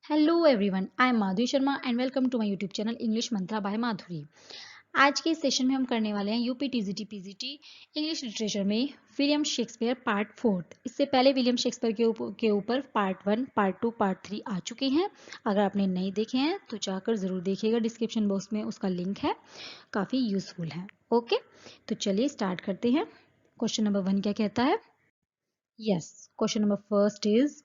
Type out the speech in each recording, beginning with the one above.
Hello everyone, I am Madhuri Sharma and welcome to my YouTube channel English mantra by Madhuri. आज के इस session में हम करने वाले हैं UP TGT PGT English literature में विलियम शेक्सपियर पार्ट 4। इससे पहले विलियम शेक्सपियर के ऊपर पार्ट 1, पार्ट 2, पार्ट 3 आ चुके हैं। अगर आपने नहीं देखे हैं तो जाकर ज़रूर देखिएगा, डिस्क्रिप्शन बॉक्स में उसका लिंक है, काफ़ी यूजफुल है। ओके, तो चलिए स्टार्ट करते हैं। क्वेश्चन नंबर 1 क्या कहता है? Yes, question number first is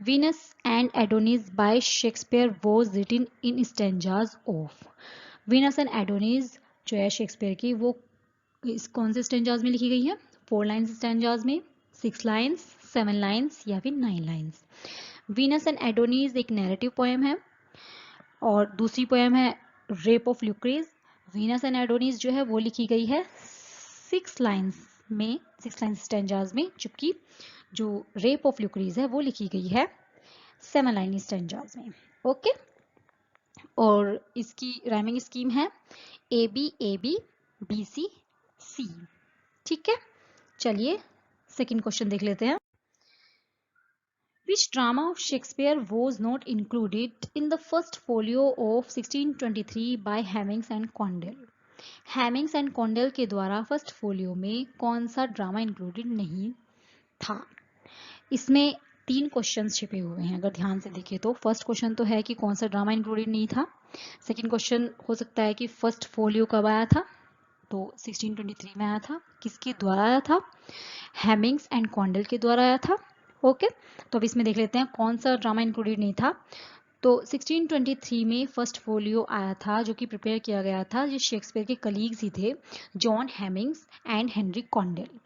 Venus and Adonis by Shakespeare was written in stanzas of। Venus and Adonis जो है शेक्सपियर की, वो इस कौन से स्टेंजाज में लिखी गई है? 4 लाइन्स स्टेंजाज में, 6 लाइन्स, 7 लाइन्स या फिर 9 लाइन्स। वीनस एंड एडोनीज एक नैरेटिव पोएम है और दूसरी पोएम है रेप ऑफ ल्यूक्रेज। वीनस एंड एडोनीज जो है वो लिखी गई है 6 लाइन्स में, 6 लाइन्स स्टेंजाज में, जबकि जो रेप ऑफ ल्यूक्रेज है वो लिखी गई है 7 लाइन स्टेंजाज में। ओके, और इसकी राइमिंग स्कीम है ए बी बी सी सी। ठीक है, चलिए सेकंड क्वेश्चन देख लेते हैं। Which drama of Shakespeare was not included in the first folio of 1623 by Hemmings and Condell? Hemmings and Condell के द्वारा फर्स्ट फोलियो में कौन सा ड्रामा इंक्लूडेड नहीं था? इसमें 3 क्वेश्चंस छिपे हुए हैं। अगर ध्यान से देखें तो फर्स्ट क्वेश्चन तो है कि कौन सा ड्रामा इंक्लूडेड नहीं था। सेकंड क्वेश्चन हो सकता है कि फर्स्ट फोलियो कब आया था, तो 1623 में आया था। किसके द्वारा आया था? हेमिंग्स एंड कॉन्डेल के द्वारा आया था। ओके, तो अब इसमें देख लेते हैं कौन सा ड्रामा इंक्लूडेड नहीं था। तो 1623 में फर्स्ट फोलियो आया था जो कि प्रिपेयर किया गया था, जो शेक्सपियर के कलीग्स ही थे, John Heminges and Henry Condell.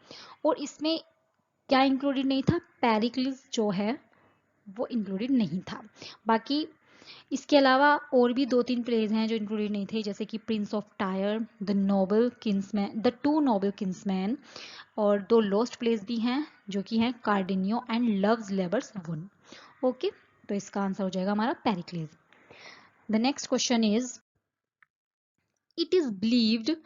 और इसमें क्या इंक्लूडेड नहीं था? पेरिक्लिस जो है वो इंक्लूडेड नहीं था। बाकी इसके अलावा और भी 2-3 प्लेज हैं जो इंक्लूडेड नहीं थे, जैसे कि prince of Tyre, the two noble kinsmen, और 2 लॉस्ट प्लेज भी हैं जो कि हैं Cardenio and love's labour's won. Okay, तो इसका आंसर हो जाएगा हमारा Pericles. The next question is it is believed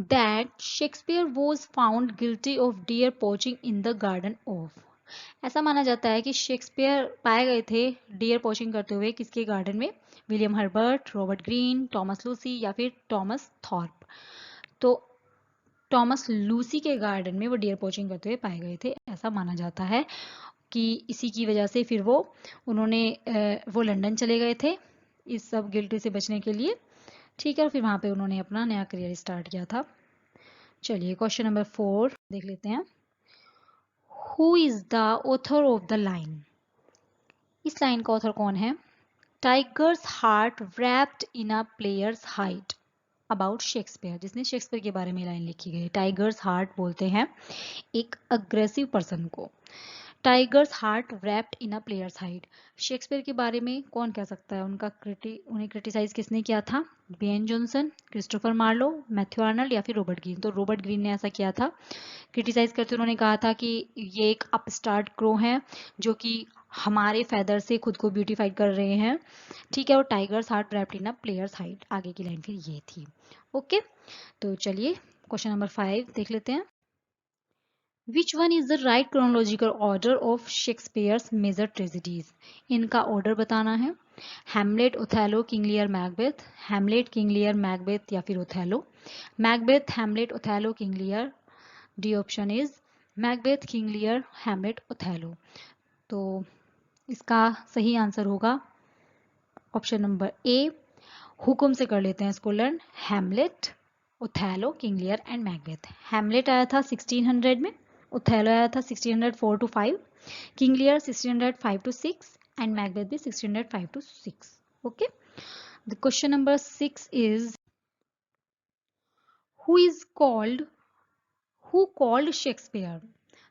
that Shakespeare was found guilty of deer poaching in the garden of। ऐसा माना जाता है कि शेक्सपियर पाए गए थे डियर पोचिंग करते हुए किसके गार्डन में? William Herbert, Robert Greene, Thomas Lucy या फिर टॉमस थॉर्प। तो टॉमस लूसी के गार्डन में वो डियर पोचिंग करते हुए पाए गए थे। ऐसा माना जाता है कि इसी की वजह से फिर वो लंदन चले गए थे इस सब गिल्टी से बचने के लिए। ठीक है, और फिर वहां पे उन्होंने अपना नया करियर स्टार्ट किया था। चलिए क्वेश्चन नंबर 4 देख लेते हैं। Who is the author of the line? इस लाइन का ऑथर कौन है? Tigers heart wrapped in a players height about Shakespeare. जिसने शेक्सपियर के बारे में लाइन लिखी गई। टाइगर्स हार्ट बोलते हैं एक अग्रेसिव पर्सन को। टाइगर्स हार्ट wrapped इन अ प्लेयर्स हाइट। शेक्सपियर के बारे में कौन कह सकता है? उन्हें क्रिटिसाइज किसने किया था? Ben Jonson, Christopher Marlowe, Matthew Arnold या फिर रॉबर्ट ग्रीन। तो रॉबर्ट ग्रीन ने ऐसा किया था। क्रिटिसाइज करते उन्होंने कहा था कि ये एक अपस्टार्ट क्रो है जो कि हमारे फेदर से खुद को ब्यूटीफाइड कर रहे हैं। ठीक है, और tigers heart wrapped in a players height, आगे की लाइन फिर ये थी। ओके, तो चलिए क्वेश्चन नंबर 5 देख लेते हैं। Which one is the right chronological order of Shakespeare's major tragedies? इनका ऑर्डर बताना है। Hamlet, Othello, King Lear, Macbeth. Hamlet, King Lear, Macbeth या फिर Othello. Macbeth, Hamlet, Othello, King Lear. D option is Macbeth, King Lear, Hamlet, Othello. तो इसका सही answer होगा option number A. हुकुम से कर लेते हैं इसको learn. Hamlet, Othello, King Lear and Macbeth. Hamlet आया था 1600 में, ओथेलो आया था 1604 to 5, King Lear 1605 to 6 and Macbeth भी 1605 to 6। Okay, the question number 6 is who is called Who called Shakespeare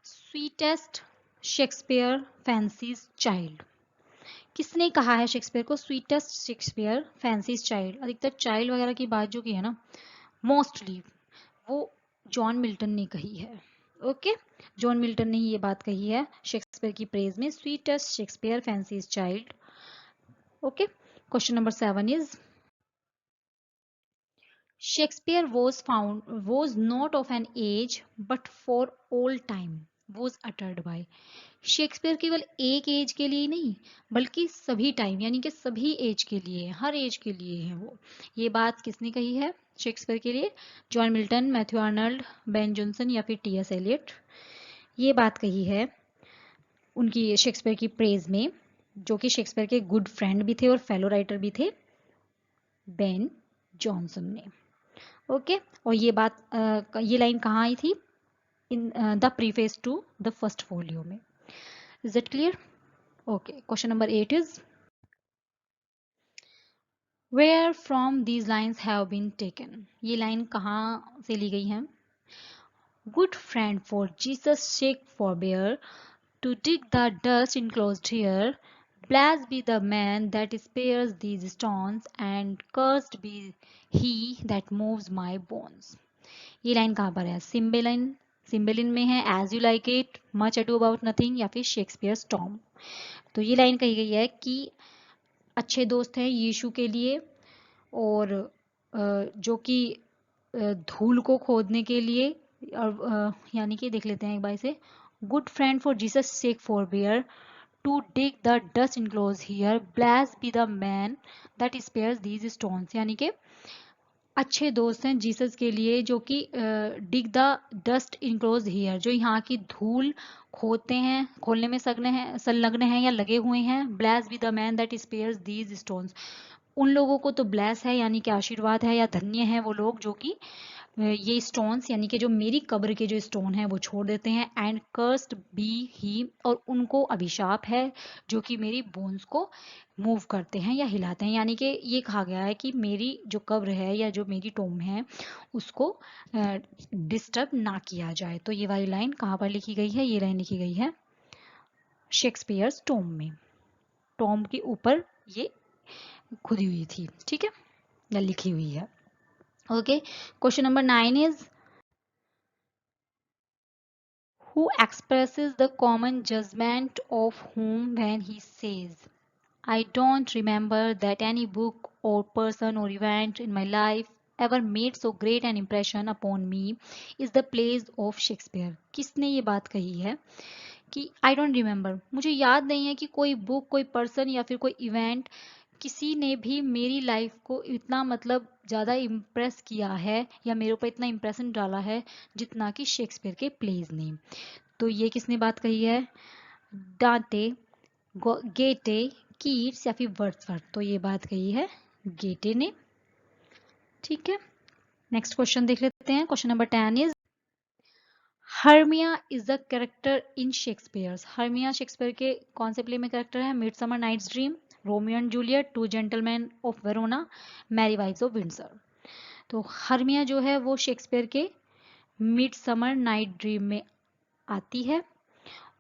sweetest Shakespeare fancy's child? किसने कहा है Shakespeare को स्वीटेस्ट शेक्सपियर फैंसीज चाइल्ड? अधिकतर चाइल्ड वगैरह की बात जो की है ना, मोस्टली वो जॉन मिल्टन ने कही है। ओके, जॉन मिल्टन ने ही ये बात कही है शेक्सपियर की प्रेज में, sweetest Shakespeare fancies child. Okay, question number 7 is Shakespeare was not of an age but for all time was uttered by। Shakespeare केवल एक एज के लिए नहीं बल्कि सभी टाइम यानी कि सभी एज के लिए, हर एज के लिए है वो। ये बात किसने कही है शेक्सपियर के लिए? John Milton, Matthew Arnold, Ben Jonson या फिर टी एस एलियट। ये बात कही है उनकी शेक्सपियर की प्रेज में, जो कि शेक्सपियर के गुड फ्रेंड भी थे और फेलो राइटर भी थे, बेन जॉनसन ने। ओके, और ये बात ये लाइन कहाँ आई थी? In the preface to the first folio में। Is it clear? Okay, question number 8 is where from these lines have been taken. ये लाइन कहाँ से ली गई है? Good friend for Jesus sake forbear to dig the dust enclosed here. Blessed be the man that spares these stones, and cursed be he that moves my bones. ये line कहाँ पर है? Cymbeline में है, as you like it, much ado about nothing या फिर Shakespeare storm. तो ये लाइन कही गई है कि अच्छे दोस्त हैं यीशु के लिए, और जो कि धूल को खोदने के लिए, और यानी कि देख लेते हैं एक बार इसे। Good friend for Jesus sake forbear to dig the dust enclosed here, blessed be the man that spares these stones. यानी कि अच्छे दोस्त हैं जीसस के लिए जो कि डिग द डस्ट इनक्लोज हियर, जो यहाँ की धूल खोदते हैं, खोलने में संलग्न हैं या लगे हुए हैं। Blessed be the man that spares these stones, उन लोगों को तो ब्लेस है यानी कि आशीर्वाद है या धन्य है वो लोग जो कि ये स्टोन्स यानी कि जो मेरी कब्र के जो स्टोन है वो छोड़ देते हैं। एंड कर्स्ड बी ही, और उनको अभिशाप है जो कि मेरी बोन्स को मूव करते हैं या हिलाते हैं। यानी कि ये कहा गया है कि मेरी जो कब्र है या जो मेरी टोम है उसको डिस्टर्ब ना किया जाए। तो ये वाली लाइन कहाँ पर लिखी गई है? ये लाइन लिखी गई है शेक्सपियर टोम में। टोम के ऊपर ये खुदी हुई थी, ठीक है, या लिखी हुई है। Okay, question number 9 is who expresses the common judgment of whom when he says, I don't remember that any book or person or event in my life ever made so great an impression upon me is the plays of Shakespeare। किसने ये बात कही है कि I don't remember, मुझे याद नहीं है कि कोई बुक, कोई पर्सन या फिर कोई इवेंट, किसी ने भी मेरी लाइफ को इतना मतलब ज़्यादा इम्प्रेस किया है या मेरे ऊपर इतना इम्प्रेशन डाला है जितना कि शेक्सपियर के प्लेज ने। तो ये किसने बात कही है? डांटे, गेटे, कीट्स या फिर वर्ड्सवर्थ। तो ये बात कही है गेटे ने, ठीक है। नेक्स्ट क्वेश्चन देख लेते हैं। Question number 10 is Hermia is the character in Shakespeare. Hermia Shakespeare के कौन से प्ले में कैरेक्टर है? Midsummer Night's Dream, Romeo and Juliet, two gentlemen of Verona, merry wives of Windsor. तो हर्मिया जो है वो शेक्सपियर के मिडसमर नाइट ड्रीम में आती है।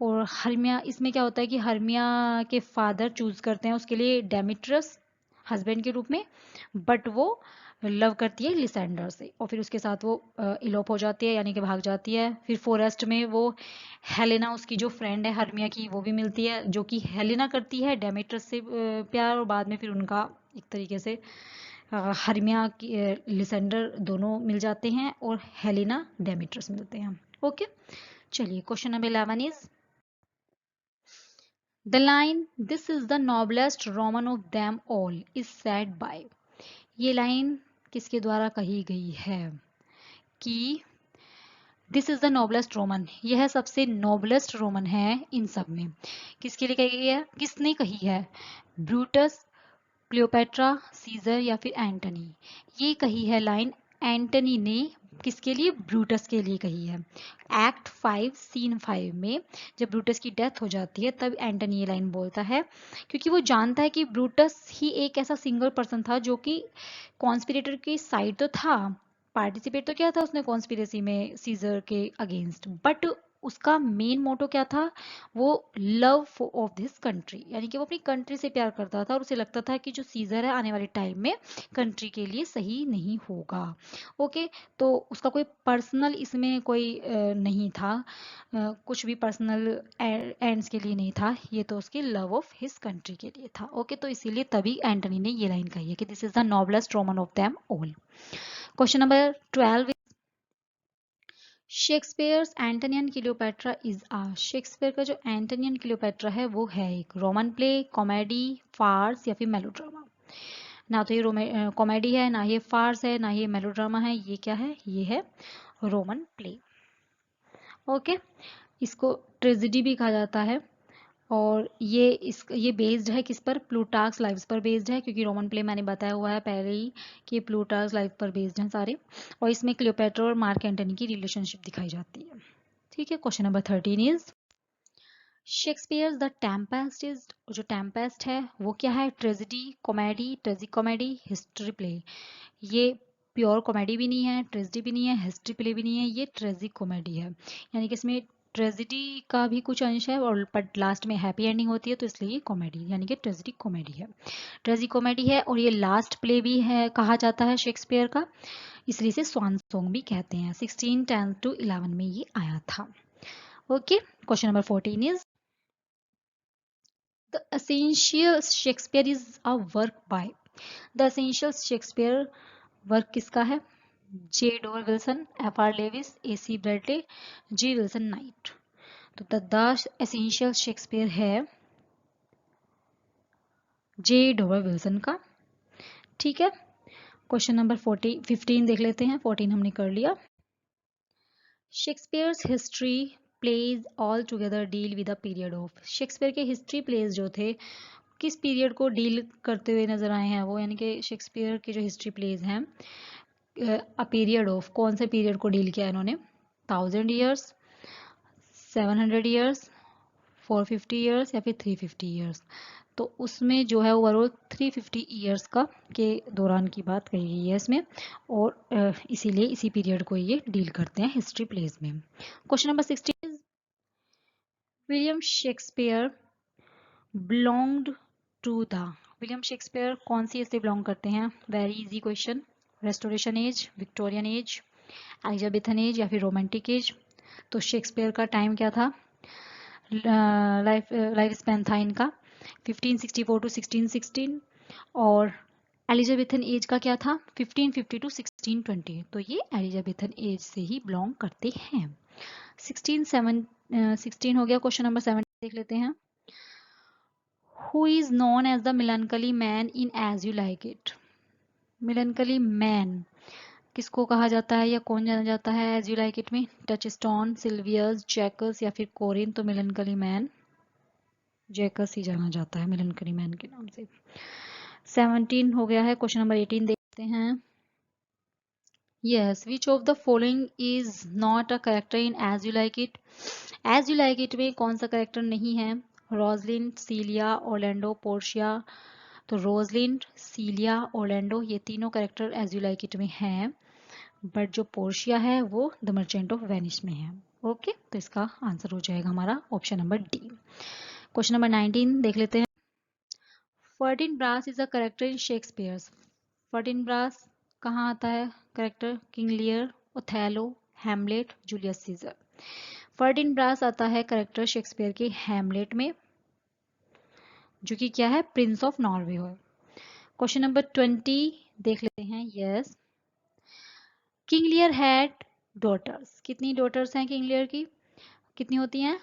और हर्मिया, इसमें क्या होता है कि हर्मिया के फादर चूज करते हैं उसके लिए डेमिट्रस हस्बैंड के रूप में, बट वो लव करती है लिसेंडर से और फिर उसके साथ वो इलोप हो जाती है यानी कि भाग जाती है। फिर फॉरेस्ट में वो हेलेना, उसकी जो फ्रेंड है हर्मिया की, वो भी मिलती है, जो कि हेलेना करती है डेमिट्रस से प्यार, और बाद में फिर उनका एक तरीके से हर्मिया की लिसेंडर दोनों मिल जाते हैं और हेलेना डेमिट्रस मिलते हैं। ओके, चलिए question number 11 is The line "This is the noblest Roman of them all" is said by। ये लाइन किसके द्वारा कही गई है कि this is the noblest Roman, यह सबसे नोबलेस्ट रोमन है इन सब में। किसके लिए कही गई है? किसने कही है? ब्रूटस, क्लियोपेट्रा, सीजर या फिर एंटनी। ये कही है लाइन एंटनी ने। किसके लिए? ब्रूटस के लिए कही है। एक्ट 5 सीन 5 में जब ब्रूटस की डेथ हो जाती है तब एंटनी ये लाइन बोलता है, क्योंकि वो जानता है कि ब्रूटस ही एक ऐसा सिंगल पर्सन था जो कि कॉन्स्पिरेटर की साइड तो था, पार्टिसिपेट तो किया था उसने कॉन्स्पिरेसी में सीजर के अगेंस्ट, बट उसका मेन मोटो क्या था? वो लव ऑफ दिस कंट्री, यानी कि वो अपनी कंट्री से प्यार करता था और उसे लगता था कि जो सीजर है आने वाले टाइम में कंट्री के लिए सही नहीं होगा। ओके, तो उसका कोई पर्सनल इसमें कोई नहीं था, कुछ भी पर्सनल एंड्स के लिए नहीं था, ये तो उसकी लव ऑफ हिज कंट्री के लिए था। ओके, तो इसीलिए तभी एंटनी ने ये लाइन कही है कि this is the noblest Roman of them all. Question number 12, Shakespeare's Antony and Cleopatra is a, Shakespeare का जो एंटनी एंड क्लियोपेट्रा है वो है एक रोमन प्ले, कॉमेडी, फार्स या फिर मेलोड्रामा। ना तो ये कॉमेडी है, ना ये फार्स है, ना ये मेलोड्रामा है, ये क्या है, ये है रोमन प्ले। ओके, इसको ट्रेजिडी भी कहा जाता है और ये बेस्ड है किस पर, प्लूटार्क्स लाइव्स पर बेस्ड है, क्योंकि रोमन प्ले मैंने बताया हुआ है पहले ही कि प्लूटार्क्स लाइव पर बेस्ड हैं सारे। और इसमें क्लियोपेट्रा और मार्क एंटनी की रिलेशनशिप दिखाई जाती है। ठीक है, question number 13 is Shakespeare the Tempest is, जो टेम्पेस्ट है वो क्या है, tragedy, comedy, tragic comedy, history play. ये प्योर कॉमेडी भी नहीं है, ट्रेजिडी भी नहीं है, हिस्ट्री प्ले भी नहीं है, ये ट्रेजिक कॉमेडी है। यानी कि इसमें ट्रेजिडी का भी कुछ अंश है और बट लास्ट में हैप्पी एंडिंग होती है, तो इसलिए ये कॉमेडी यानी कि ट्रेजिडी कॉमेडी है, ट्रेजिक कॉमेडी है। और ये लास्ट प्ले भी है कहा जाता है शेक्सपियर का, इसलिए इसे स्वान सॉन्ग भी कहते हैं। 1610 to 11 में ये आया था। Okay, question number 14 is the essential Shakespeare is a work by, the essential Shakespeare work किसका है, J Dover Wilson, F R Leavis, A C Bradley, G Wilson Knight. तो द एसेंशियल शेक्सपियर है J Dover Wilson का। ठीक है, question number 15 देख लेते हैं, 14 हमने कर लिया। Shakespeare's history plays all together deal with a period of, Shakespeare के हिस्ट्री प्लेज जो थे किस पीरियड को डील करते हुए नजर आए हैं वो, यानी कि शेक्सपियर के जो हिस्ट्री प्लेज हैं अ पीरियड ऑफ, कौन से पीरियड को डील किया इन्होंने, 1000 ईयर्स, 700 ईयर्स, 450 ईयर्स या फिर 350 ईयर्स। तो उसमें जो है ओवरऑल 350 ईयर्स का के दौरान की बात कही गई है इसमें, और इसीलिए इसी पीरियड को ये डील करते हैं हिस्ट्री प्लेज में। Question number 16 is William Shakespeare belonged to the, William Shakespeare कौन सी एज से बिलोंग करते हैं, very easy question, restoration age, Victorian age, Elizabethan age या फिर रोमांटिक एज। तो शेक्सपियर का टाइम क्या था, लाइफ स्पैन था इनका 1564 टू 1616, और एलिजाबेथन एज का क्या था 1550 टू 1620। तो ये एलिजाबेथन एज से ही बिलोंग करते हैं। 16 हो गया। क्वेश्चन नंबर 17 देख लेते हैं। Who is known as the melancholy man in as you like it, melancholy man किसको कहा जाता है या कौन जाना जाता है एज यू लाइक इट में, टचस्टोन, सिल्वियस, जैकस या फिर कोरिन। तो मिलनकली मैन जैकस ही जाना जाता है मिलनकली मैन के नाम से। 17 हो गया है। क्वेश्चन नंबर 18 देखते हैं। Yes, which of the following is not a character in as you like it, as you like it में कौन सा करेक्टर नहीं है, रोजलिन, सीलिया, ओरलैंडो, पोर्शिया। तो रोजलिन, सीलिया, ओरलैंडो ये तीनों character as you like it में हैं, बट जो पोर्शिया है वो द मर्चेंट ऑफ वेनिस में है। ओके, तो इसका आंसर हो जाएगा हमारा option number D. Question number 19 देख लेते हैं। Fortinbras is a character in Shakespeare's, Fortinbras कहाँ आता है character, King Lear, Othello, Hamlet, Julius Caesar. Fortinbras आता है करेक्टर शेक्सपियर के हैमलेट में, जो कि क्या है प्रिंस ऑफ नॉर्वे है। क्वेश्चन नंबर 20 देख लेते हैं। Yes, king Lear had daughters, कितनी डॉटर्स हैं किंग लियर की, कितनी होती हैं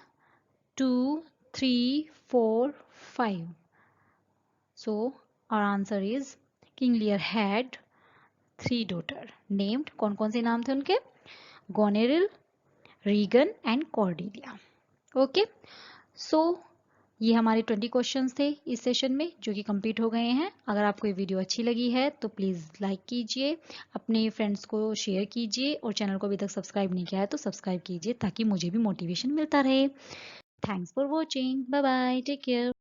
2, 3, 4, 5। So our answer is King Lear had 3 daughters named, कौन कौन से नाम थे उनके, Goneril, Regan and Cordelia. Okay, सो ये हमारे 20 क्वेश्चंस थे इस सेशन में जो कि कंप्लीट हो गए हैं। अगर आपको ये वीडियो अच्छी लगी है तो प्लीज़ लाइक कीजिए, अपने फ्रेंड्स को शेयर कीजिए और चैनल को अभी तक सब्सक्राइब नहीं किया है तो सब्सक्राइब कीजिए ताकि मुझे भी मोटिवेशन मिलता रहे। Thanks for watching, bye bye, take care.